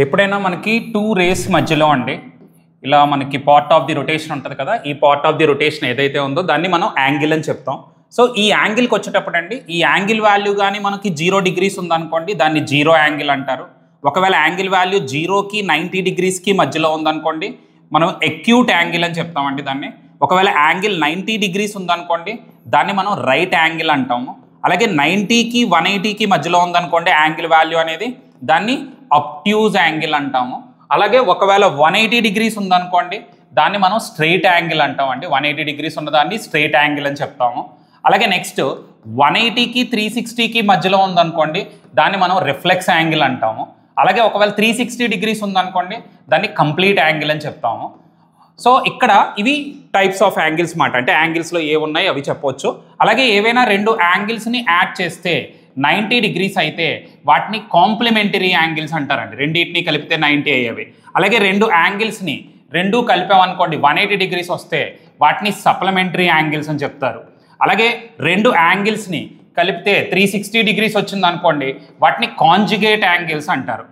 ఎప్పుడైనా మనకి 2 రేస్ మధ్యలో అండి ఇలా మనకి పార్ట్ ఆఫ్ ది రొటేషన్ ఉంటుంది కదా, ఈ పార్ట్ ఆఫ్ ది రొటేషన్ ఏదైతే ఉందో దాన్ని మనం యాంగిల్ అని చెప్తాం. సో ఈ యాంగిల్కి వచ్చేటప్పుడు అండి, ఈ యాంగిల్ వాల్యూ కానీ మనకి 0 డిగ్రీస్ ఉందనుకోండి, దాన్ని జీరో యాంగిల్ అంటారు. ఒకవేళ యాంగిల్ వాల్యూ 0కి 90 డిగ్రీస్కి మధ్యలో ఉందనుకోండి, మనం ఎక్యూట్ యాంగిల్ అని చెప్తామండి దాన్ని. ఒకవేళ యాంగిల్ 90 డిగ్రీస్ ఉందనుకోండి, దాన్ని మనం రైట్ యాంగిల్ అంటాము. అలాగే 90కి 180కి మధ్యలో ఉందనుకోండి యాంగిల్ వాల్యూ అనేది, దాన్ని అబ్ట్యూజ్ యాంగిల్ అంటాము. అలాగే ఒకవేళ 180 డిగ్రీస్ ఉందనుకోండి, దాన్ని మనం స్ట్రైట్ యాంగిల్ అంటామండి. 180 డిగ్రీస్ ఉన్నదాన్ని స్ట్రైట్ యాంగిల్ అని చెప్తాము. అలాగే నెక్స్ట్ 180కి 360కి మధ్యలో ఉందనుకోండి, దాన్ని మనం రిఫ్లెక్స్ యాంగిల్ అంటాము. అలాగే ఒకవేళ 360 డిగ్రీస్ ఉందనుకోండి, దాన్ని కంప్లీట్ యాంగిల్ అని చెప్తాము. సో ఇక్కడ ఇవి టైప్స్ ఆఫ్ యాంగిల్స్ మాట, అంటే యాంగిల్స్లో ఏ ఉన్నాయి అవి చెప్పవచ్చు. అలాగే ఏవైనా రెండు యాంగిల్స్ని యాడ్ చేస్తే 90 డిగ్రీస్ అయితే వాటిని కాంప్లిమెంటరీ యాంగిల్స్ అంటారండి. రెండింటిని కలిపితే 90 అయ్యేవి. అలాగే రెండు యాంగిల్స్ని రెండు కలిపామనుకోండి 180 డిగ్రీస్ వస్తే వాటిని సప్లిమెంటరీ యాంగిల్స్ అని చెప్తారు. అలాగే రెండు యాంగిల్స్ని కలిపితే 360 డిగ్రీస్ వచ్చింది అనుకోండి, వాటిని కాంజుగేట్ యాంగిల్స్ అంటారు.